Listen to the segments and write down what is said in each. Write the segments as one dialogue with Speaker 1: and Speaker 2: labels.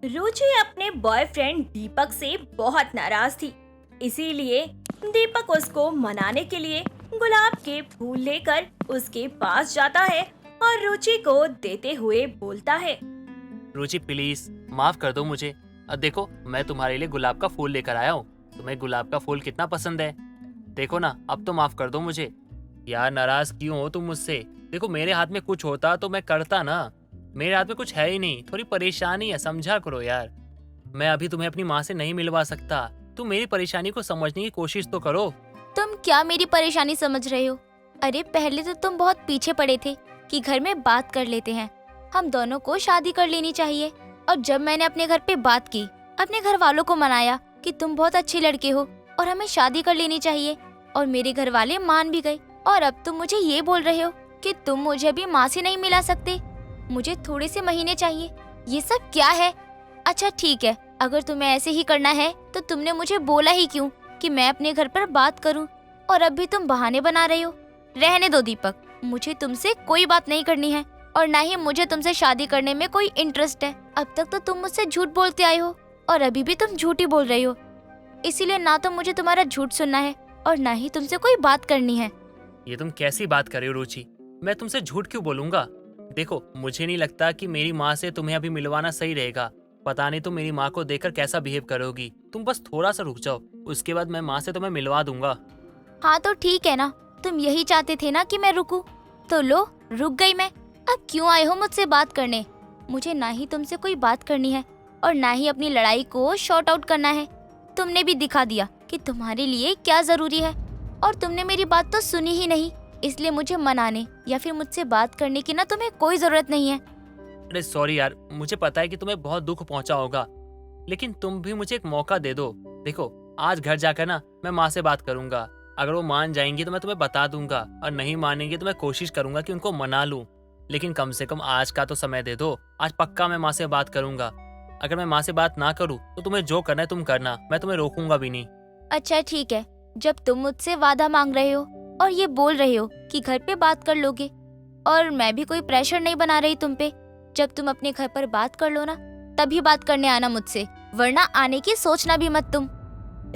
Speaker 1: रुचि अपने बॉयफ्रेंड दीपक से बहुत नाराज थी। इसीलिए दीपक उसको मनाने के लिए गुलाब के फूल लेकर उसके पास जाता है और रुचि को देते हुए बोलता है।
Speaker 2: रुचि प्लीज माफ कर दो मुझे। अब देखो मैं तुम्हारे लिए गुलाब का फूल लेकर आया हूँ। तुम्हें गुलाब का फूल कितना पसंद है। देखो ना अब तो माफ कर दो मुझे। यार नाराज क्यों हो तुम मुझसे। देखो मेरे हाथ में कुछ होता तो मैं करता ना। मेरे हाथ में कुछ है ही नहीं। थोड़ी परेशानी है समझा करो यार। मैं अभी तुम्हें अपनी माँ से नहीं मिलवा सकता। तुम मेरी परेशानी को समझने की कोशिश तो करो।
Speaker 3: तुम क्या मेरी परेशानी समझ रहे हो? अरे पहले तो तुम बहुत पीछे पड़े थे कि घर में बात कर लेते हैं, हम दोनों को शादी कर लेनी चाहिए। और जब मैंने अपने घर पे बात की, अपने घर वालों को मनाया कि तुम बहुत अच्छे लड़के हो और हमें शादी कर लेनी चाहिए, और मेरे घर वाले मान भी गए। और अब तुम मुझे ये बोल रहे हो कि तुम मुझे अभी माँ से नहीं मिला सकते, मुझे थोड़े से महीने चाहिए। ये सब क्या है? अच्छा ठीक है, अगर तुम्हें ऐसे ही करना है तो तुमने मुझे बोला ही क्यों कि मैं अपने घर पर बात करूं? और अब भी तुम बहाने बना रहे हो। रहने दो दीपक, मुझे तुमसे कोई बात नहीं करनी है और ना ही मुझे तुमसे शादी करने में कोई इंटरेस्ट है। अब तक तो तुम मुझसे झूठ बोलते आए हो और अभी भी तुम झूठ ही बोल रहे हो। इसीलिए ना तो मुझे तुम्हारा झूठ सुनना है और ना ही तुमसे कोई बात करनी है।
Speaker 2: ये तुम कैसी बात कर रहे हो रुचि। मैं तुमसे झूठ क्यों बोलूंगा। देखो मुझे नहीं लगता कि मेरी माँ से तुम्हें अभी मिलवाना सही रहेगा। पता नहीं तुम मेरी माँ को देखकर कैसा बिहेव करोगी। तुम बस थोड़ा सा रुक जाओ, उसके बाद मैं माँ से तुम्हें मिलवा दूंगा।
Speaker 3: हाँ तो ठीक है ना, तुम यही चाहते थे ना कि मैं रुकूं, तो लो रुक गई मैं। अब क्यों आए हो मुझसे बात करने? मुझे ना ही तुमसे कोई बात करनी है और ना ही अपनी लड़ाई को शॉर्ट आउट करना है। तुमने भी दिखा दिया कि तुम्हारे लिए क्या जरूरी है और तुमने मेरी बात तो सुनी ही नहीं। इसलिए मुझे मनाने या फिर मुझसे बात करने की ना तुम्हें कोई जरूरत नहीं है।
Speaker 2: अरे सॉरी यार, मुझे पता है कि तुम्हें बहुत दुख पहुंचा होगा, लेकिन तुम भी मुझे एक मौका दे दो। देखो आज घर जाकर ना मैं माँ से बात करूंगा। अगर वो मान जाएंगी तो मैं तुम्हें बता दूंगा, और नहीं मानेंगे तो मैं कोशिश करूंगा कि उनको मना लूं। लेकिन कम से कम आज का तो समय दे दो। आज पक्का मैं माँ से बात करूंगा। अगर मैं माँ से बात ना करूँ तो तुम्हें जो करना है तुम करना, मैं तुम्हें रोकूंगा भी नहीं।
Speaker 3: अच्छा ठीक है, जब तुम मुझसे वादा मांग रहे हो और ये बोल रहे हो कि घर पे बात कर लोगे, और मैं भी कोई प्रेशर नहीं बना रही तुम पे, जब तुम अपने घर पर बात कर लो ना तभी बात करने आना मुझसे, वरना आने की सोचना भी मत तुम।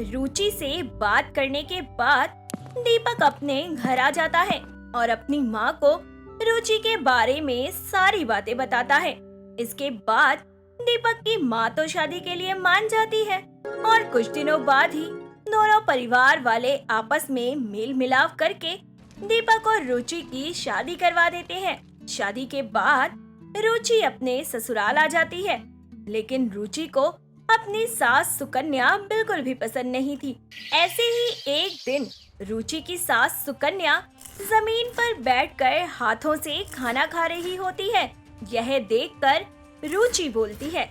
Speaker 1: रुचि से बात करने के बाद दीपक अपने घर आ जाता है और अपनी माँ को रुचि के बारे में सारी बातें बताता है। इसके बाद दीपक की माँ तो शादी के लिए मान जाती है और कुछ दिनों बाद ही दोनों परिवार वाले आपस में मेल मिलाप करके दीपक और रुचि की शादी करवा देते हैं। शादी के बाद रुचि अपने ससुराल आ जाती है, लेकिन रुचि को अपनी सास सुकन्या बिल्कुल भी पसंद नहीं थी। ऐसे ही एक दिन रुचि की सास सुकन्या जमीन पर बैठकर हाथों से खाना खा रही होती है। यह देखकर रुचि बोलती है,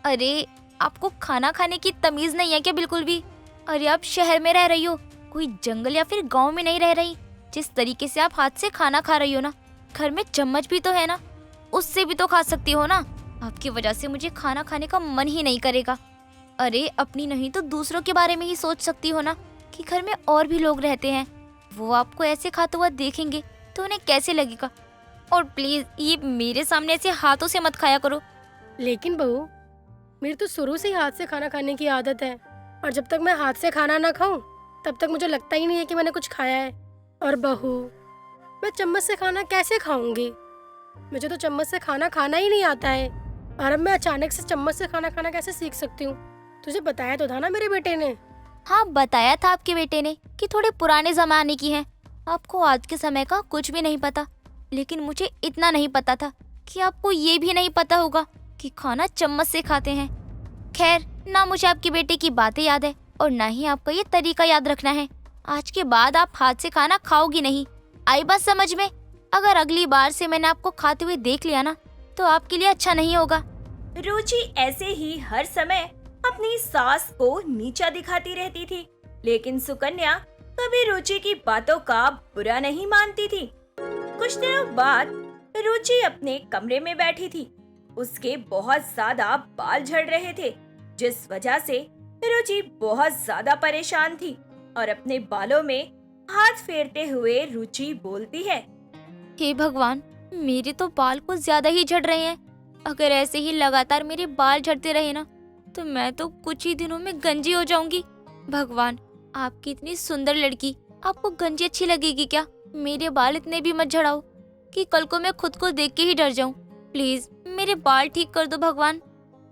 Speaker 3: अरे आपको खाना खाने की तमीज नहीं है क्या बिल्कुल भी? अरे आप शहर में रह रही हो, कोई जंगल या फिर गांव में नहीं रह रही। जिस तरीके से आप हाथ से खाना खा रही हो ना, घर में चम्मच भी तो है ना, उससे भी तो खा सकती हो ना। आपकी वजह से मुझे खाना खाने का मन ही नहीं करेगा। अरे अपनी नहीं तो दूसरों के बारे में ही सोच सकती हो ना कि घर में और भी लोग रहते हैं, वो आपको ऐसे खाते हुआ देखेंगे तो उन्हें कैसे लगेगा। और प्लीज ये मेरे सामने ऐसे हाथों से मत खाया करो।
Speaker 4: लेकिन बहू, मेरी तो शुरू से ही हाथ से खाना खाने की आदत है, और जब तक मैं हाथ से खाना ना खाऊं तब तक मुझे लगता ही नहीं है कि मैंने कुछ खाया है। और बहू, मैं चम्मच से खाना कैसे खाऊंगी? मुझे तो चम्मच से खाना खाना ही नहीं आता है, और अब मैं अचानक से चम्मच से खाना खाना कैसे सीख सकती हूँ? तुझे बताया तो था ना मेरे बेटे ने।
Speaker 3: हाँ बताया था आपके बेटे ने कि थोड़े पुराने जमाने की हैं, आपको आज के समय का कुछ भी नहीं पता। लेकिन मुझे इतना नहीं पता था कि आपको ये भी नहीं पता होगा कि खाना चम्मच से खाते हैं। खैर, ना मुझे आपके बेटे की बातें याद है और ना ही आपका ये तरीका याद रखना है। आज के बाद आप हाथ से खाना खाओगी नहीं, आई बात समझ में? अगर अगली बार से मैंने आपको खाते हुए देख लिया ना तो आपके लिए अच्छा नहीं होगा।
Speaker 1: रुचि ऐसे ही हर समय अपनी सास को नीचा दिखाती रहती थी, लेकिन सुकन्या कभी रुचि की बातों का बुरा नहीं मानती थी। कुछ दिनों बाद रुचि अपने कमरे में बैठी थी। उसके बहुत ज्यादा बाल झड़ रहे थे, जिस वजह से रुचि बहुत ज्यादा परेशान थी और अपने बालों में हाथ फेरते हुए रुचि बोलती है,
Speaker 3: हे भगवान, मेरे तो बाल कुछ ज्यादा ही झड़ रहे हैं। अगर ऐसे ही लगातार मेरे बाल झड़ते रहे ना तो मैं तो कुछ ही दिनों में गंजी हो जाऊंगी। भगवान, आपकी इतनी सुंदर लड़की, आपको गंजी अच्छी लगेगी क्या? मेरे बाल इतने भी मत झड़ाओ कि कल को मैं खुद को देख के ही डर जाऊं। प्लीज मेरे बाल ठीक कर दो भगवान।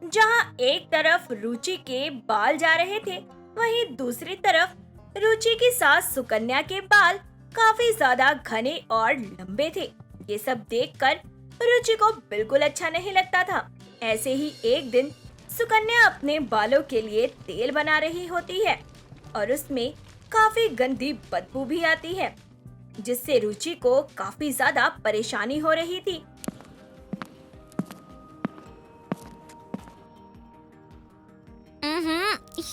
Speaker 1: जहाँ एक तरफ रुचि के बाल जा रहे थे, वहीं दूसरी तरफ रुचि की सास सुकन्या के बाल काफी ज्यादा घने और लंबे थे। ये सब देखकर रुचि को बिल्कुल अच्छा नहीं लगता था। ऐसे ही एक दिन सुकन्या अपने बालों के लिए तेल बना रही होती है और उसमें काफी गंदी बदबू भी आती है, जिससे रुचि को काफी ज्यादा परेशानी हो रही थी।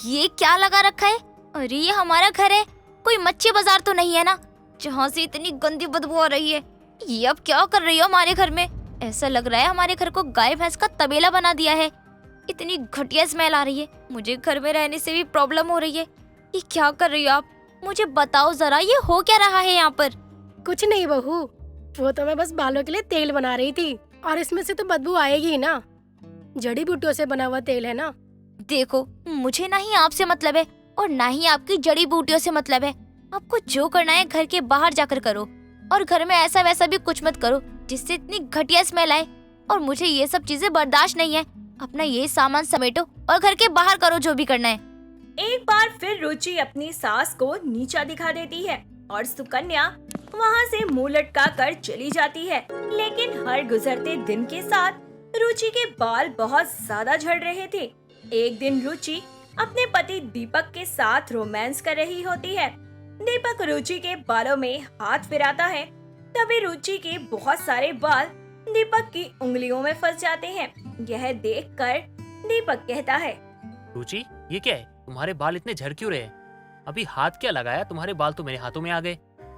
Speaker 3: ये क्या लगा रखा है? अरे ये हमारा घर है, कोई मच्छी बाजार तो नहीं है ना जहाँ से इतनी गंदी बदबू आ रही है। ये अब क्या कर रही हो हमारे घर में? ऐसा लग रहा है हमारे घर को गाय भैंस का तबेला बना दिया है। इतनी घटिया स्मेल आ रही है, मुझे घर में रहने से भी प्रॉब्लम हो रही है। ये क्या कर रही हो आप? मुझे बताओ जरा, ये हो क्या रहा है यहाँ पर?
Speaker 4: कुछ नहीं बहू, वो तो मैं बस बालों के लिए तेल बना रही थी और इसमें से तो बदबू आएगी ही ना। जड़ी बूटियों से बना हुआ तेल है ना।
Speaker 3: देखो, मुझे ना ही आपसे मतलब है और ना ही आपकी जड़ी बूटियों से मतलब है। आपको जो करना है घर के बाहर जाकर करो और घर में ऐसा वैसा भी कुछ मत करो जिससे इतनी घटिया स्मेल आए। और मुझे ये सब चीजें बर्दाश्त नहीं है। अपना ये सामान समेटो और घर के बाहर करो जो भी करना है।
Speaker 1: एक बार फिर रुचि अपनी सास को नीचा दिखा देती है और सुकन्या वहाँ से मुंह लटका कर चली जाती है। लेकिन हर गुजरते दिन के साथ रुचि के बाल बहुत ज्यादा झड़ रहे थे। एक दिन रुचि अपने पति दीपक के साथ रोमांस कर रही होती है। दीपक रुचि के बालों में हाथ फिराता है, तभी रुचि के बहुत सारे बाल दीपक की उंगलियों में फंस जाते हैं। यह देखकर दीपक कहता है,
Speaker 2: रुचि, ये क्या है? तुम्हारे बाल इतने झड़ क्यों रहे हैं? अभी हाथ क्या लगाया? तुम्हारे बाल तो मेरे हाथों में आ गए।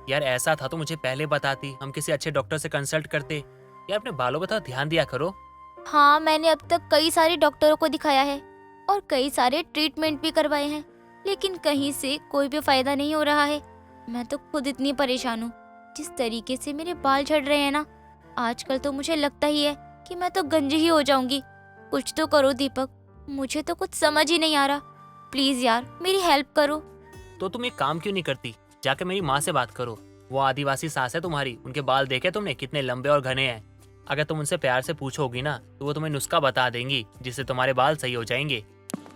Speaker 2: यार ऐसा था तो मुझे पहले बताती, हम किसी अच्छे डॉक्टर से कंसल्ट करते। यार अपने बालों पर ध्यान दिया करो।
Speaker 3: हाँ, मैंने अब तक कई सारे डॉक्टरों को दिखाया है और कई सारे ट्रीटमेंट भी करवाए हैं, लेकिन कहीं से कोई भी फायदा नहीं हो रहा है। मैं तो खुद इतनी परेशान हूँ। जिस तरीके से मेरे बाल झड़ रहे हैं ना, आजकल तो मुझे लगता ही है कि मैं तो गंजी ही हो जाऊंगी। कुछ तो करो दीपक, मुझे तो कुछ समझ ही नहीं आ रहा। प्लीज यार मेरी हेल्प करो।
Speaker 2: तो तुम एक काम क्यों नहीं करती? जाके मेरी माँ से बात करो। वो आदिवासी सास है तुम्हारी, उनके बाल देखे तुमने कितने लंबे और घने हैं। अगर तुम उनसे प्यार से पूछोगी ना तो वो तुम्हें नुस्खा बता देंगी जिससे तुम्हारे बाल सही हो जाएंगे।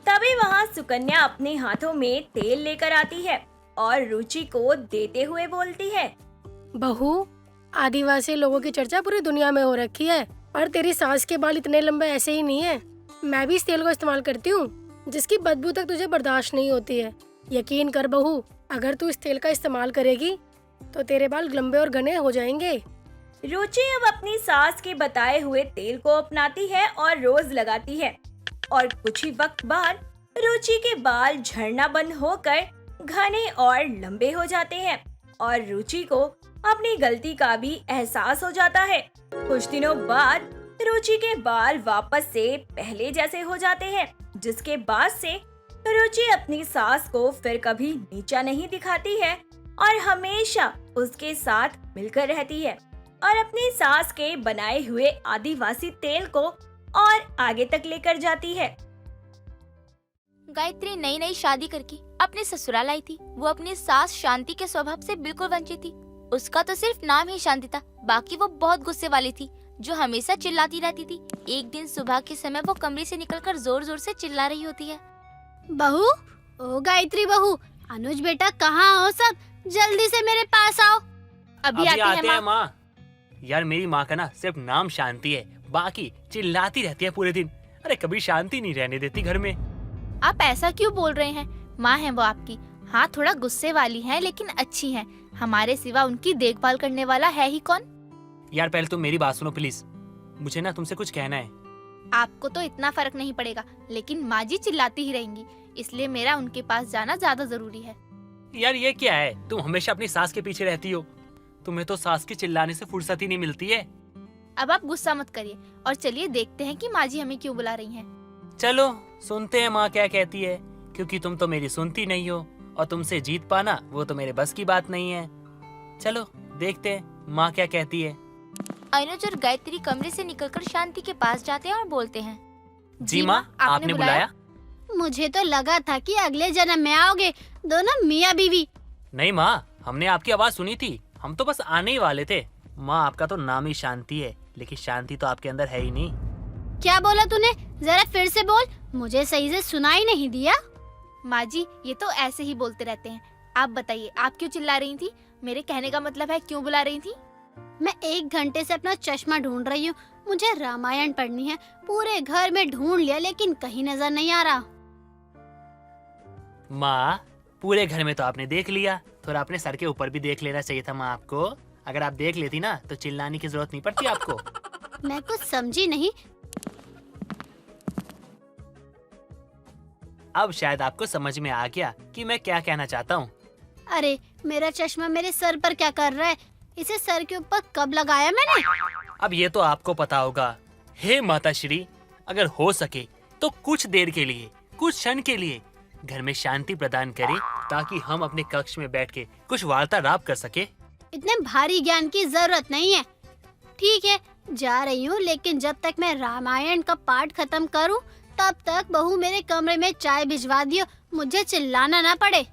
Speaker 1: तभी वहाँ सुकन्या अपने हाथों में तेल लेकर आती है और रुचि को देते हुए बोलती है,
Speaker 4: बहू, आदिवासी लोगों की चर्चा पूरी दुनिया में हो रखी है और तेरी सास के बाल इतने लंबे ऐसे ही नहीं है। मैं भी इस तेल को इस्तेमाल करती हूँ जिसकी बदबू तक तुझे बर्दाश्त नहीं होती है। यकीन कर बहू, अगर तू इस तेल का इस्तेमाल करेगी तो तेरे बाल लंबे और घने हो जाएंगे।
Speaker 1: रुचि अब अपनी सास के बताए हुए तेल को अपनाती है और रोज लगाती है और कुछ ही वक्त बाद रुचि के बाल झड़ना बंद होकर घने और लंबे हो जाते हैं और रुचि को अपनी गलती का भी एहसास हो जाता है। कुछ दिनों बाद रुचि के बाल वापस से पहले जैसे हो जाते हैं, जिसके बाद से रुचि अपनी सास को फिर कभी नीचा नहीं दिखाती है और हमेशा उसके साथ मिलकर रहती है और अपनी सास के बनाए हुए आदिवासी तेल को और आगे तक लेकर जाती है।
Speaker 3: गायत्री नई नई शादी करके अपने ससुराल आई थी। वो अपनी सास शांति के स्वभाव से बिल्कुल वंचित थी। उसका तो सिर्फ नाम ही शांति था, बाकी वो बहुत गुस्से वाली थी जो हमेशा चिल्लाती रहती थी। एक दिन सुबह के समय वो कमरे से निकलकर जोर जोर से चिल्ला रही होती है,
Speaker 5: बहू, ओ गायत्री बहू, अनुज बेटा कहाँ हो? सब जल्दी से मेरे पास आओ। अभी आते हैं
Speaker 2: माँ। यार मेरी माँ का ना सिर्फ नाम शांति है, बाकी चिल्लाती रहती है पूरे दिन। अरे कभी शांति नहीं रहने देती घर में।
Speaker 5: आप ऐसा क्यों बोल रहे हैं? माँ है वो आपकी। हाँ, थोड़ा गुस्से वाली है लेकिन अच्छी है। हमारे सिवा उनकी देखभाल करने वाला है ही कौन?
Speaker 2: यार पहले तुम मेरी बात सुनो प्लीज, मुझे ना तुमसे कुछ कहना है।
Speaker 5: आपको तो इतना फर्क नहीं पड़ेगा, लेकिन माँ जी चिल्लाती ही रहेंगी, इसलिए मेरा उनके पास जाना ज्यादा जरूरी है।
Speaker 2: यार ये क्या है? तुम हमेशा अपनी सास के पीछे रहती हो। तुम्हें तो सास के चिल्लाने से फुर्सत ही नहीं मिलती है।
Speaker 5: अब आप गुस्सा मत करिए और चलिए देखते हैं कि माँ जी हमें क्यों बुला रही हैं।
Speaker 2: चलो सुनते हैं माँ क्या कहती है, क्योंकि तुम तो मेरी सुनती नहीं हो और तुमसे जीत पाना वो तो मेरे बस की बात नहीं है। चलो देखते हैं माँ क्या कहती है।
Speaker 3: अनुज और गायत्री कमरे से निकलकर शांति के पास जाते हैं और बोलते हैं,
Speaker 2: जी माँ, आपने बुलाया?
Speaker 4: मुझे तो लगा था कि अगले जन्म में आओगे, दोनों मियाँ बीवी।
Speaker 2: नहीं माँ, हमने आपकी आवाज सुनी थी, हम तो बस आने ही वाले थे। माँ, आपका तो नाम ही शांति है, लेकिन शांति तो आपके अंदर है ही नहीं।
Speaker 4: क्या बोला तूने? जरा फिर से बोल, मुझे सही से सुनाई नहीं दिया।
Speaker 5: माँ जी, ये तो ऐसे ही बोलते रहते हैं। आप बताइए, आप क्यों चिल्ला रही थी? मेरे कहने का मतलब है क्यों बुला रही थी?
Speaker 4: मैं 1 घंटे से अपना चश्मा ढूंढ रही हूँ, मुझे रामायण पढ़नी है। पूरे घर में ढूंढ लिया लेकिन कहीं नजर नहीं आ रहा।
Speaker 2: माँ, पूरे घर में तो आपने देख लिया, थोड़ा अपने सर के ऊपर भी देख लेना चाहिए था माँ आपको। अगर आप देख लेती ना तो चिल्लाने की जरूरत नहीं पड़ती आपको।
Speaker 4: मैं कुछ समझी नहीं।
Speaker 2: अब शायद आपको समझ में आ गया कि मैं क्या कहना चाहता हूँ।
Speaker 4: अरे, मेरा चश्मा मेरे सर पर क्या कर रहा है? इसे सर के ऊपर कब लगाया मैंने?
Speaker 2: अब ये तो आपको पता होगा। हे माता श्री, अगर हो सके तो कुछ देर के लिए, कुछ क्षण के लिए घर में शांति प्रदान करें, ताकि हम अपने कक्ष में बैठ के कुछ वार्तालाप कर सके।
Speaker 4: इतने भारी ज्ञान की जरूरत नहीं है। ठीक है, जा रही हूँ, लेकिन जब तक मैं रामायण का पाठ खत्म करूँ तब तक बहू मेरे कमरे में चाय भिजवा दियो, मुझे चिल्लाना ना पड़े।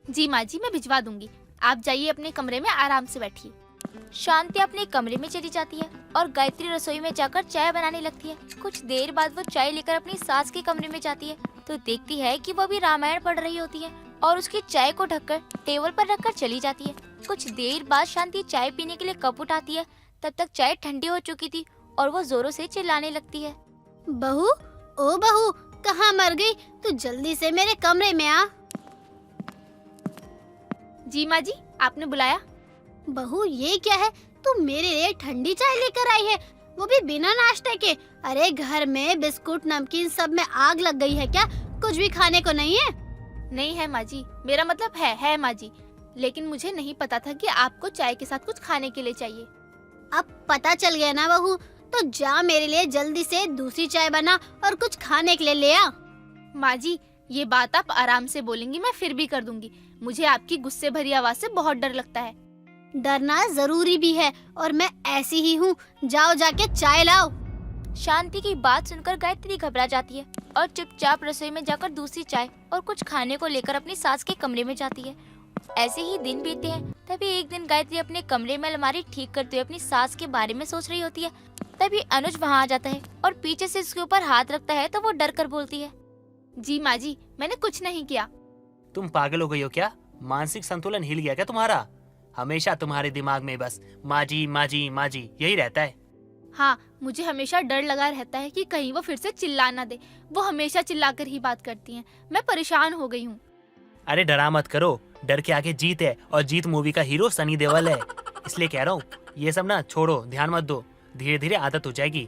Speaker 5: जी माँ जी, मैं भिजवा दूंगी। आप जाइए अपने कमरे में आराम से बैठिए।
Speaker 3: शांति अपने कमरे में चली जाती है और गायत्री रसोई में जाकर चाय बनाने लगती है। कुछ देर बाद वो चाय लेकर अपनी सास के कमरे में जाती है तो देखती है कि वो भी रामायण पढ़ रही होती है और उसकी चाय को ढककर टेबल पर रखकर चली जाती है। कुछ देर बाद शांति चाय पीने के लिए कप उठाती है। तब तक चाय ठंडी हो चुकी थी और वो जोरों से चिल्लाने लगती है,
Speaker 4: बहू, ओ बहू, कहाँ मर गई? तू जल्दी से मेरे कमरे में आ।
Speaker 5: जी माँ जी, आपने बुलाया?
Speaker 4: बहू, ये क्या है? तू मेरे लिए ठंडी चाय लेकर आई है, वो भी बिना नाश्ते के। अरे, घर में बिस्कुट नमकीन सब में आग लग गई है क्या? कुछ भी खाने को नहीं है?
Speaker 5: नहीं है माँ जी, मेरा मतलब है माँ जी, लेकिन मुझे नहीं पता था कि आपको चाय के साथ कुछ खाने के लिए चाहिए।
Speaker 4: अब पता चल गया ना बहू, तो जा मेरे लिए जल्दी से दूसरी चाय बना और कुछ खाने के लिए ले आ।
Speaker 5: माँ जी, ये बात आप आराम से बोलेंगी, मैं फिर भी कर दूंगी। मुझे आपकी गुस्से भरी आवाज से बहुत डर लगता है।
Speaker 4: डरना जरूरी भी है और मैं ऐसी ही हूँ। जाओ जाके चाय लाओ।
Speaker 3: शांति की बात सुनकर गायत्री घबरा जाती है और चुपचाप रसोई में जाकर दूसरी चाय और कुछ खाने को लेकर अपनी सास के कमरे में जाती है। ऐसे ही दिन बीतते हैं। तभी एक दिन गायत्री अपने कमरे में अलमारी ठीक करते हुए अपनी सास के बारे में सोच रही होती है। तभी अनुज वहाँ आ जाता है और पीछे से उसके ऊपर हाथ रखता है तो वो डर कर बोलती है,
Speaker 5: जी माँ जी, मैंने कुछ नहीं किया।
Speaker 2: तुम पागल हो गई हो क्या? मानसिक संतुलन हिल गया क्या तुम्हारा? हमेशा तुम्हारे दिमाग में बस माँ जी माँ जी माँ जी यही रहता है।
Speaker 5: हाँ, मुझे हमेशा डर लगा रहता है कि कहीं वो फिर से चिल्ला ना दे। वो हमेशा चिल्लाकर ही बात करती हैं। मैं परेशान हो गई हूँ।
Speaker 2: अरे डरा मत करो, डर के आगे जीत है और जीत मूवी का हीरो सनी देओल है। इसलिए कह रहा हूँ, ये सब ना छोड़ो, ध्यान मत दो, धीरे धीरे आदत हो जाएगी।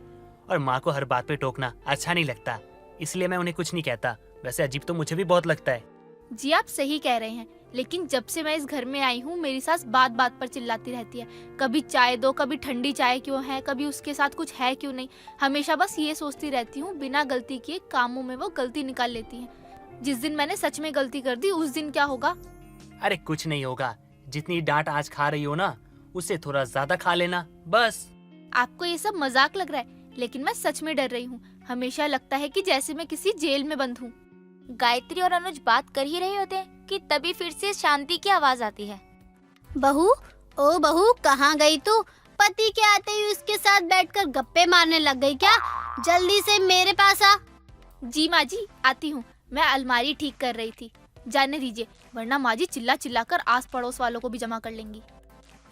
Speaker 2: और माँ को हर बात पे टोकना अच्छा नहीं लगता, इसलिए मैं उन्हें कुछ नहीं कहता। वैसे अजीब तो मुझे भी बहुत लगता है।
Speaker 5: जी आप सही कह रहे हैं, लेकिन जब से मैं इस घर में आई हूँ मेरी सास बात बात पर चिल्लाती रहती है। कभी चाय दो, कभी ठंडी चाय क्यों है, कभी उसके साथ कुछ है क्यों नहीं। हमेशा बस ये सोचती रहती हूँ। बिना गलती किए कामों में वो गलती निकाल लेती है। जिस दिन मैंने सच में गलती कर दी उस दिन क्या होगा?
Speaker 2: अरे कुछ नहीं होगा, जितनी डांट आज खा रही हो ना, उससे थोड़ा ज्यादा खा लेना बस।
Speaker 5: आपको ये सब मजाक लग रहा है, लेकिन मैं सच में डर रही हूँ। हमेशा लगता है कि जैसे मैं किसी जेल में बंद हूँ।
Speaker 3: गायत्री और अनुज बात कर ही रहे होते हैं कि तभी फिर से शांति की आवाज आती है,
Speaker 4: बहू, ओ बहू, कहाँ गई तू? पति के आते ही उसके साथ बैठकर गप्पे मारने लग गई क्या? जल्दी से मेरे पास आ।
Speaker 5: जी माँ जी, आती हूँ। मैं अलमारी ठीक कर रही थी, जाने दीजिए, वरना माँ जी चिल्ला चिल्ला कर आस पड़ोस वालों को भी जमा कर लेंगी।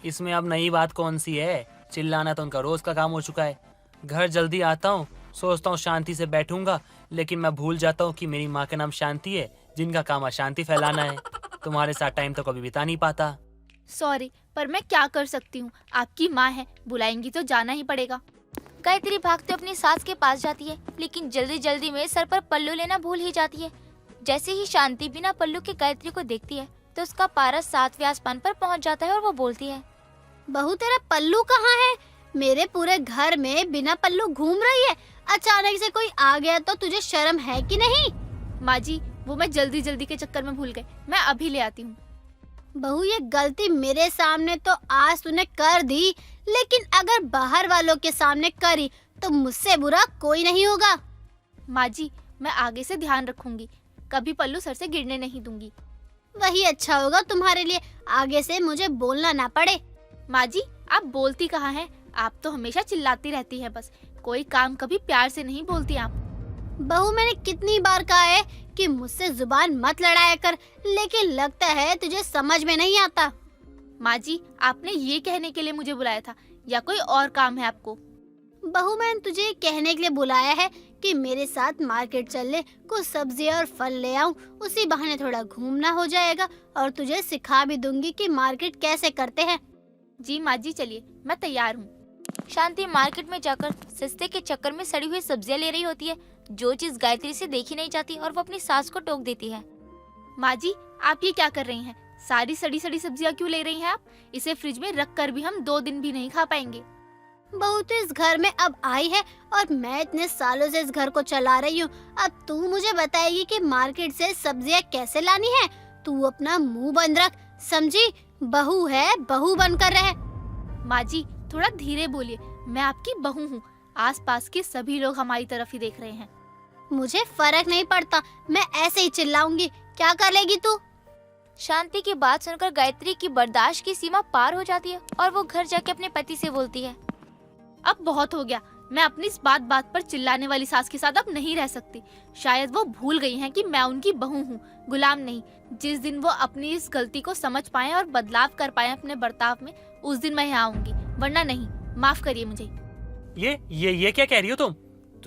Speaker 2: इसमें अब नई बात कौन सी है? चिल्लाना तो उनका रोज का काम हो चुका है। घर जल्दी आता हूँ, सोचता हूँ शांति से बैठूंगा, लेकिन मैं भूल जाता हूँ कि मेरी माँ का नाम शांति है, जिनका काम अशांति फैलाना है। तुम्हारे साथ टाइम तो कभी बिता नहीं पाता।
Speaker 5: सॉरी, पर मैं क्या कर सकती हूँ? आपकी माँ है, बुलाएंगी तो जाना ही पड़ेगा।
Speaker 3: गायत्री भागते अपनी सास के पास जाती है, लेकिन जल्दी जल्दी में सर पर पल्लू लेना भूल ही जाती है। जैसे ही शांति बिना पल्लू के गायत्री को देखती है तो उसका पारस 7वें आसमान पर पहुंच जाता है और वो बोलती है,
Speaker 4: बहू, तेरा पल्लू कहाँ है? मेरे पूरे घर में बिना पल्लू घूम रही है। अचानक से कोई आ गया तो तुझे शर्म है कि नहीं?
Speaker 5: माँ जी, वो मैं जल्दी जल्दी के चक्कर में भूल गई। मैं अभी ले आती हूँ।
Speaker 6: बहू ये गलती मेरे सामने तो आज तूने कर दी, लेकिन अगर बाहर वालों के सामने करी तो मुझसे बुरा कोई नहीं होगा।
Speaker 5: माँ जी, मैं आगे से ध्यान रखूंगी, कभी पल्लू सर से गिरने नहीं दूंगी।
Speaker 6: वही अच्छा होगा तुम्हारे लिए, आगे से मुझे बोलना ना पड़े।
Speaker 5: माँ जी, आप बोलती कहाँ हैं? आप तो हमेशा चिल्लाती रहती हैं बस, कोई काम कभी प्यार से नहीं बोलती आप।
Speaker 6: बहू मैंने कितनी बार कहा है कि मुझसे जुबान मत लड़ाया कर, लेकिन लगता है तुझे समझ में नहीं आता।
Speaker 5: माँ जी, आपने ये कहने के लिए मुझे बुलाया था या कोई और काम है आपको?
Speaker 6: बहू मैंने तुझे कहने के लिए बुलाया है कि मेरे साथ मार्केट चल ले, कुछ सब्जियां और फल ले आऊं, उसी बहाने थोड़ा घूमना हो जाएगा और तुझे सिखा भी दूंगी कि मार्केट कैसे करते हैं।
Speaker 5: जी माँ जी, चलिए, मैं तैयार हूँ।
Speaker 3: शांति मार्केट में जाकर सस्ते के चक्कर में सड़ी हुई सब्जियां ले रही होती है। जो चीज गायत्री से देखी नहीं जाती और वो अपनी सास को टोक देती है।
Speaker 5: माँ जी, आप ये क्या कर रही हैं? सारी सड़ी सड़ी सब्जियां क्यों ले रही हैं आप? इसे फ्रिज में रख कर भी हम 2 दिन भी नहीं खा पाएंगे।
Speaker 6: बहू तो इस घर में अब आई है और मैं इतने सालों से इस घर को चला रही हूँ। अब तू मुझे बताएगी कि मार्केट से सब्जियां कैसे लानी है? तू अपना मुंह बंद रख, समझी? बहू है, बहू बनकर रहे।
Speaker 5: माँ जी, थोड़ा धीरे बोलिए, मैं आपकी बहू हूँ। आसपास के सभी लोग हमारी तरफ ही देख रहे हैं।
Speaker 6: मुझे फर्क नहीं पड़ता, मैं ऐसे ही चिल्लाऊंगी। क्या कर लेगी तू?
Speaker 3: शांति की बात सुनकर गायत्री की बर्दाश्त की सीमा पार हो जाती है और वो घर जाके अपने पति से बोलती है,
Speaker 5: अब बहुत हो गया, मैं अपनी इस बात बात पर चिल्लाने वाली सास के साथ अब नहीं रह सकती। शायद वो भूल गई हैं कि मैं उनकी बहू हूँ, गुलाम नहीं। जिस दिन वो अपनी इस गलती को समझ पाए और बदलाव कर पाए अपने बर्ताव में, उस दिन मैं यहाँ आऊंगी, वरना नहीं। माफ करिए मुझे।
Speaker 2: ये क्या कह रही हो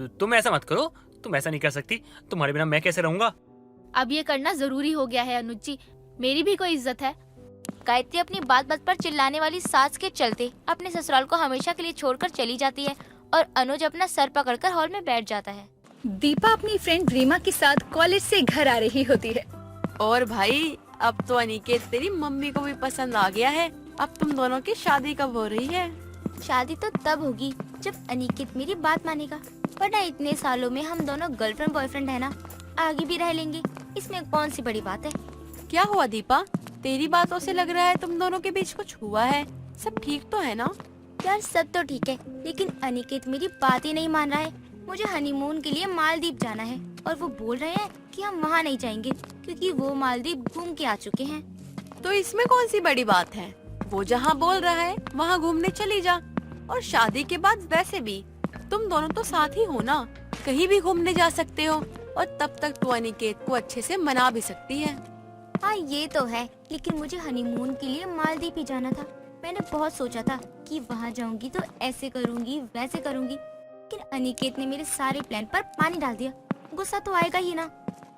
Speaker 2: तुम ऐसा मत करो, तुम ऐसा नहीं कर सकती। तुम्हारे बिना मैं कैसे रहूंगा?
Speaker 5: अब ये करना जरूरी हो गया है अनुज जी, मेरी भी कोई इज्जत है।
Speaker 3: गायत्री अपनी बात बात पर चिल्लाने वाली सास के चलते अपने ससुराल को हमेशा के लिए छोड़कर चली जाती है और अनुज अपना सर पकड़कर हॉल में बैठ जाता है।
Speaker 1: दीपा अपनी फ्रेंड रीमा के साथ कॉलेज से घर आ रही होती है।
Speaker 7: और भाई, अब तो अनिकेत तेरी मम्मी को भी पसंद आ गया है। अब तुम दोनों की शादी कब हो रही है?
Speaker 3: शादी तो तब होगी जब अनिकेत मेरी बात मानेगा, वरना इतने सालों में हम दोनों गर्लफ्रेंड बॉयफ्रेंड है ना, आगे भी रह लेंगे, इसमें कौन सी बड़ी बात है।
Speaker 7: क्या हुआ दीपा, तेरी बातों से लग रहा है तुम दोनों के बीच कुछ हुआ है। सब ठीक तो है ना?
Speaker 3: यार सब तो ठीक है, लेकिन अनिकेत मेरी बात ही नहीं मान रहा है। मुझे हनीमून के लिए मालदीव जाना है और वो बोल रहे हैं कि हम वहाँ नहीं जाएंगे क्योंकि वो मालदीव घूम के आ चुके हैं।
Speaker 7: तो इसमें कौन सी बड़ी बात है? वो जहाँ बोल रहा है वहाँ घूमने चली जा। और शादी के बाद वैसे भी तुम दोनों तो साथ ही हो ना, कहीं भी घूमने जा सकते हो और तब तक तू अनिकेत को अच्छे से मना भी सकती है।
Speaker 3: हाँ ये तो है, लेकिन मुझे हनीमून के लिए मालदीव ही जाना था। मैंने बहुत सोचा था कि वहाँ जाऊंगी तो ऐसे करूंगी वैसे करूंगी, लेकिन अनिकेत ने मेरे सारे प्लान पर पानी डाल दिया। गुस्सा तो आएगा ही ना।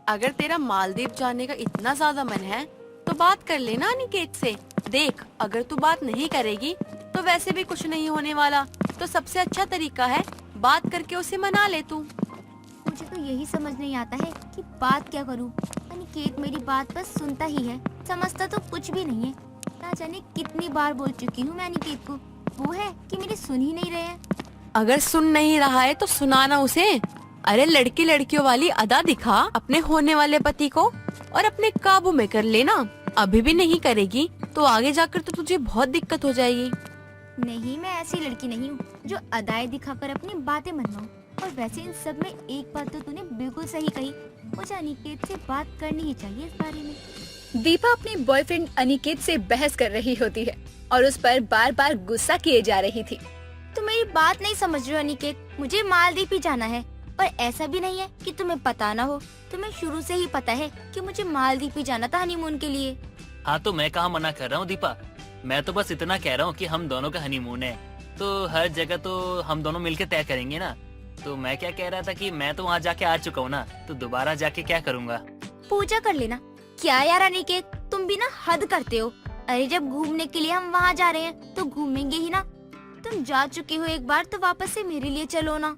Speaker 7: अगर तेरा मालदीव जाने का इतना ज्यादा मन है तो बात कर लेना अनिकेत से। देख, अगर तू बात नहीं करेगी तो वैसे भी कुछ नहीं होने वाला, तो सबसे अच्छा तरीका है बात करके उसे मना ले तू।
Speaker 3: मुझे तो यही समझ नहीं आता है कि बात क्या करूं। अनिकेत मेरी बात बस सुनता ही है, समझता तो कुछ भी नहीं है। ना जाने कितनी बार बोल चुकी हूँ मैं अनिकेत को, वो है कि मेरी सुन ही नहीं रहे हैं।
Speaker 7: अगर सुन नहीं रहा है तो सुनाना उसे। अरे लड़की लड़कियों वाली अदा दिखा अपने होने वाले पति को और अपने काबू में कर लेना। अभी भी नहीं करेगी तो आगे जाकर तो तुझे बहुत दिक्कत हो जाएगी।
Speaker 3: नहीं, मैं ऐसी लड़की नहीं हूँ जो अदाएं दिखाकर अपनी बातें मनवाऊं। और वैसे इन सब में एक बात तो तूने बिल्कुल सही कही, मुझे अनिकेत से बात करनी ही चाहिए इस बारे में।
Speaker 1: दीपा अपने बॉयफ्रेंड अनिकेत से बहस कर रही होती है और उस पर बार बार गुस्सा किए जा रही थी।
Speaker 3: तुम मेरी बात नहीं समझ रहे हो अनिकेत, मुझे मालदीव ही जाना है। और ऐसा भी नहीं है कि तुम्हें पता ना हो, तुम्हें शुरू से ही पता है कि मुझे मालदीव ही जाना था हनीमून के लिए।
Speaker 2: हाँ तो मैं कहाँ मना कर रहा हूँ दीपा, मैं तो बस इतना कह रहा हूँ कि हम दोनों का हनीमून है तो हर जगह तो हम दोनों मिलकर तय करेंगे ना। तो मैं क्या कह रहा था कि मैं तो वहाँ जाके आ चुका हूँ ना, तो दोबारा जाके क्या करूँगा?
Speaker 3: पूजा कर लेना। क्या यार अनिकेत, तुम भी ना हद करते हो। अरे जब घूमने के लिए हम वहाँ जा रहे हैं तो घूमेंगे ही ना। तुम जा चुके हो एक बार तो वापस से मेरे लिए चलो ना।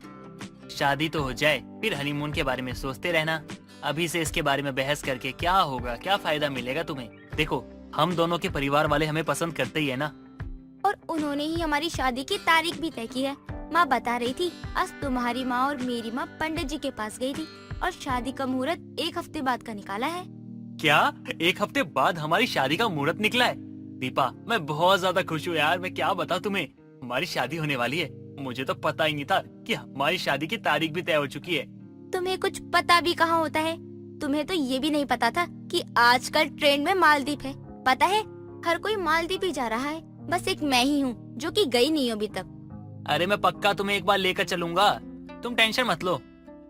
Speaker 2: शादी तो हो जाए फिर हनीमून के बारे में सोचते रहना। अभी से इसके बारे में बहस करके क्या होगा, क्या फायदा मिलेगा तुम्हें? देखो, हम दोनों के परिवार वाले हमें पसंद करते ही है ना।
Speaker 3: और उन्होंने ही हमारी शादी की तारीख भी तय की है। माँ बता रही थी आज तुम्हारी माँ और मेरी माँ पंडित जी के पास गई थी और शादी का मुहूर्त 1 हफ्ते बाद का निकाला है।
Speaker 2: क्या 1 हफ्ते बाद हमारी शादी का मुहूर्त निकला है? दीपा, मैं बहुत ज्यादा खुश हूँ यार। मैं क्या बताऊँ तुम्हें, हमारी शादी होने वाली है। मुझे तो पता ही नहीं था कि हमारी शादी की तारीख भी तय हो चुकी है।
Speaker 3: तुम्हें कुछ पता भी कहाँ होता है। तुम्हें तो ये भी नहीं पता था कि आजकल ट्रेंड में मालदीव है। पता है, हर कोई मालदीव ही जा रहा है, बस एक मैं ही हूँ जो कि गई नहीं हूँ अभी तक।
Speaker 2: अरे मैं पक्का तुम्हें एक बार लेकर चलूंगा, तुम टेंशन मत लो।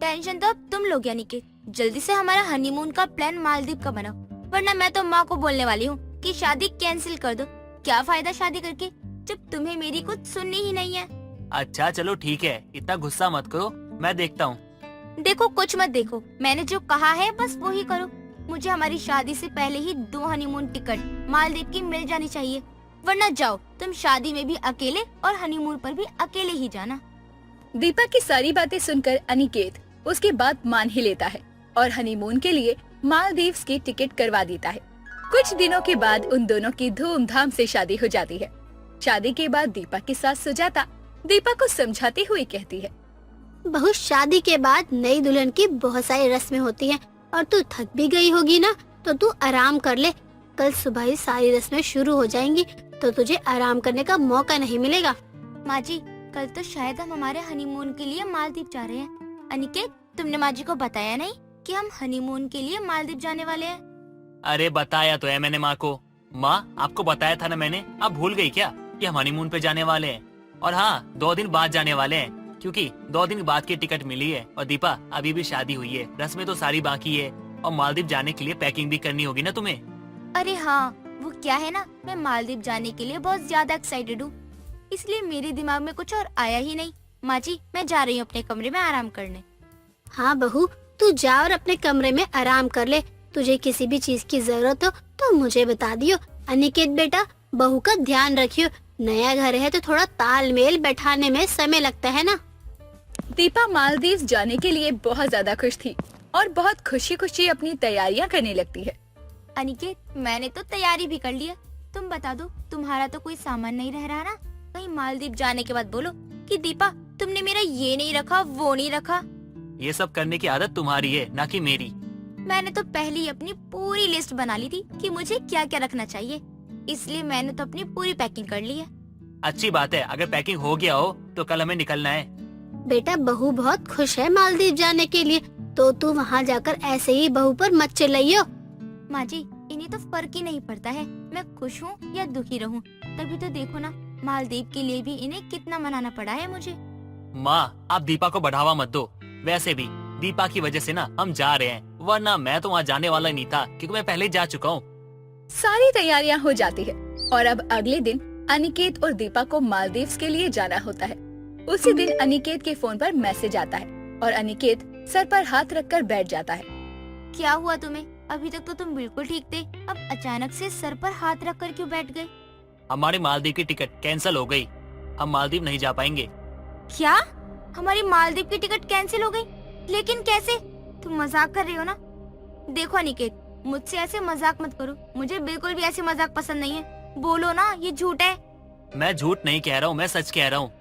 Speaker 3: टेंशन तो अब तुम लोग यानी कि जल्दी से हमारा हनीमून का प्लान मालदीव का बनाओ, वरना मैं तो माँ को बोलने वाली हूँ कि शादी कैंसिल कर दो। क्या फायदा शादी करके जब तुम्हें मेरी कुछ सुननी ही नहीं है।
Speaker 2: अच्छा चलो ठीक है, इतना गुस्सा मत करो, मैं देखता हूँ।
Speaker 3: देखो कुछ मत देखो, मैंने जो कहा है बस वो ही करो। मुझे हमारी शादी से पहले ही 2 हनीमून टिकट मालदीव की मिल जानी चाहिए, वरना जाओ तुम शादी में भी अकेले और हनीमून पर भी अकेले ही जाना।
Speaker 8: दीपा की सारी बातें सुनकर अनिकेत उसकी बात मान ही लेता है और हनीमून के लिए मालदीव्स की टिकट करवा देता है। कुछ दिनों के बाद उन दोनों की धूमधाम से शादी हो जाती है। शादी के बाद दीपा की सास सुजाता दीपा को समझाती हुई कहती है,
Speaker 6: बहू, शादी के बाद नई दुल्हन की बहुत सारी रस्में होती हैं और तू थक भी गई होगी ना, तो तू आराम कर ले। कल सुबह ही सारी रस्में शुरू हो जाएंगी तो तुझे आराम करने का मौका नहीं मिलेगा।
Speaker 3: माँ जी, कल तो शायद हम हमारे हनीमून के लिए मालदीव जा रहे हैं। अनिकेत, तुमने माँ जी को बताया नहीं कि हम हनीमून के लिए मालदीव जाने वाले हैं?
Speaker 2: अरे बताया तो है मैंने माँ को। माँ, आपको बताया था ना मैंने, आप भूल गई क्या कि हम हनीमून पे जाने वाले हैं? और हाँ, 2 दिन बाद जाने वाले हैं, क्योंकि 2 दिन बाद की टिकट मिली है। और दीपा, अभी भी शादी हुई है, रस्में तो सारी बाकी है, और मालदीव जाने के लिए पैकिंग भी करनी होगी ना तुम्हें।
Speaker 3: अरे हाँ, वो क्या है ना, मैं मालदीव जाने के लिए बहुत ज्यादा एक्साइटेड हूँ, इसलिए मेरे दिमाग में कुछ और आया ही नहीं। माँ जी, मैं जा रही हूँ अपने कमरे में आराम करने।
Speaker 6: हाँ बहू, तू जा और अपने कमरे में आराम कर ले। तुझे किसी भी चीज की जरूरत हो तो मुझे बता दियो। अनिकेत बेटा, बहू का ध्यान रखियो। नया घर है तो थोड़ा तालमेल बैठाने में समय लगता है ना।
Speaker 8: दीपा मालदीव जाने के लिए बहुत ज्यादा खुश थी और बहुत खुशी खुशी अपनी तैयारियां करने लगती है।
Speaker 3: अनिकेत, मैंने तो तैयारी भी कर ली है। तुम बता दो, तुम्हारा तो कोई सामान नहीं रह रहा ना? कहीं मालदीव जाने के बाद बोलो कि दीपा, तुमने मेरा ये नहीं रखा, वो नहीं रखा।
Speaker 2: ये सब करने की आदत तुम्हारी है, ना कि मेरी।
Speaker 3: मैंने तो पहले ही अपनी पूरी लिस्ट बना ली थी कि मुझे क्या क्या रखना चाहिए, इसलिए मैंने तो अपनी पूरी पैकिंग कर ली है।
Speaker 2: अच्छी बात है, अगर पैकिंग हो गया हो तो कल हमें निकलना है।
Speaker 6: बेटा, बहू बहुत खुश है मालदीव जाने के लिए, तो तू वहाँ जाकर ऐसे ही बहू पर मत चिल्लाइयो।
Speaker 3: माँ जी, इन्हें तो फर्क ही नहीं पड़ता है मैं खुश हूँ या दुखी रहूँ। तभी तो देखो ना, मालदीव के लिए भी इन्हें कितना मनाना पड़ा है मुझे।
Speaker 2: माँ, आप दीपा को बढ़ावा मत दो। वैसे भी दीपा की वजह से ना हम जा रहे हैं, वरना मैं तो वहाँ जाने वाला नहीं था, क्योंकि मैं पहले ही जा चुका हूँ।
Speaker 8: सारी तैयारियां हो जाती है और अब अगले दिन अनिकेत और दीपा को मालदीव्स के लिए जाना होता है। उसी दिन अनिकेत के फोन पर मैसेज आता है और अनिकेत सर पर हाथ रखकर बैठ जाता है।
Speaker 3: क्या हुआ तुम्हें? अभी तक तो तुम बिल्कुल ठीक थे, अब अचानक से सर पर हाथ रख कर क्यों बैठ गए?
Speaker 2: हमारी मालदीव की टिकट कैंसिल हो गई, हम मालदीव नहीं जा पाएंगे।
Speaker 3: क्या? हमारी मालदीव की टिकट कैंसिल हो गई? लेकिन कैसे? तुम मजाक कर रहे हो ना? देखो अनिकेत, मुझसे ऐसे मजाक मत करो, मुझे बिल्कुल भी ऐसे मजाक पसंद नहीं है। बोलो ना, ये झूठ है।
Speaker 2: मैं झूठ नहीं कह रहा हूँ, मैं सच कह रहा हूँ।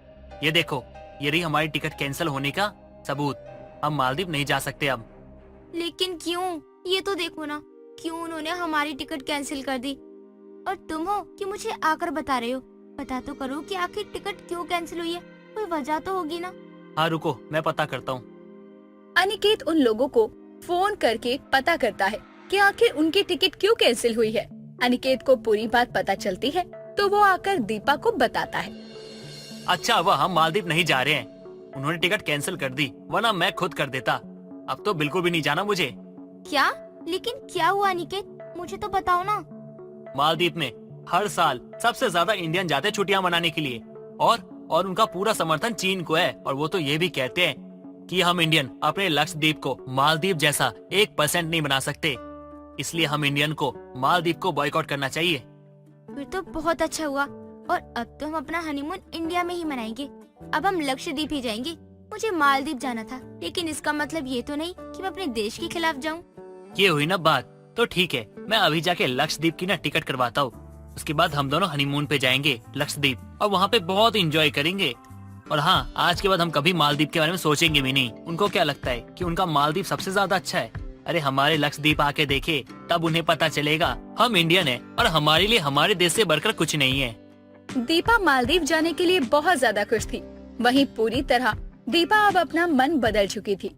Speaker 2: ये देखो, ये रही हमारी टिकट कैंसिल होने का सबूत। हम मालदीव नहीं जा सकते अब।
Speaker 3: लेकिन क्यों? ये तो देखो ना, क्यों उन्होंने हमारी टिकट कैंसिल कर दी। और तुम हो कि मुझे आकर बता रहे हो? पता तो करो कि आखिर टिकट क्यों कैंसिल हुई है, कोई वजह तो होगी ना।
Speaker 2: हाँ रुको, मैं पता करता हूँ।
Speaker 8: अनिकेत उन लोगों को फोन करके पता करता है कि आखिर उनकी टिकट क्यों कैंसिल हुई है। अनिकेत को पूरी बात पता चलती है तो वो आकर दीपा को बताता है।
Speaker 2: अच्छा, वह हम मालदीव नहीं जा रहे हैं, उन्होंने टिकट कैंसिल कर दी, वरना मैं खुद कर देता। अब तो बिल्कुल भी नहीं जाना मुझे।
Speaker 3: क्या? लेकिन क्या हुआ अनिकेत, मुझे तो बताओ ना।
Speaker 2: मालदीव में हर साल सबसे ज्यादा इंडियन जाते हैं छुट्टियां मनाने के लिए, और उनका पूरा समर्थन चीन को है। और वो तो ये भी कहते हैं कि हम इंडियन अपने लक्षद्वीप को मालदीव जैसा 1% नहीं बना सकते, इसलिए हम इंडियन को मालदीव को बॉयकॉट करना चाहिए।
Speaker 3: फिर तो बहुत अच्छा हुआ, और अब तो हम अपना हनीमून इंडिया में ही मनाएंगे। अब हम लक्षद्वीप ही जाएंगे। मुझे मालदीव जाना था, लेकिन इसका मतलब ये तो नहीं कि मैं अपने देश के खिलाफ जाऊं।
Speaker 2: ये हुई ना बात, तो ठीक है, मैं अभी जाके लक्षद्वीप की ना टिकट करवाता हूँ। उसके बाद हम दोनों हनीमून पे जाएंगे लक्षद्वीप, और वहाँ पे बहुत एंजॉय करेंगे। और हाँ, आज के बाद हम कभी मालदीव के बारे में सोचेंगे भी नहीं। उनको क्या लगता है कि उनका मालदीव सबसे ज्यादा अच्छा है? अरे हमारे लक्षद्वीप आके देखे, तब उन्हें पता चलेगा हम इंडियन हैं और हमारे लिए हमारे देश से बढ़कर कुछ नहीं है।
Speaker 8: दीपा मालदीव जाने के लिए बहुत ज्यादा खुश थी। वहीं पूरी तरह दीपा अब अपना मन बदल चुकी थी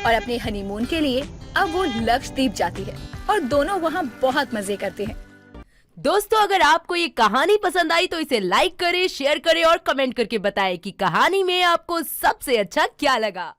Speaker 8: और अपने हनीमून के लिए अब वो लक्षद्वीप जाती है और दोनों वहाँ बहुत मजे करते हैं।
Speaker 9: दोस्तों, अगर आपको ये कहानी पसंद आई तो इसे लाइक करें, शेयर करें और कमेंट करके बताएं कि कहानी में आपको सबसे अच्छा क्या लगा।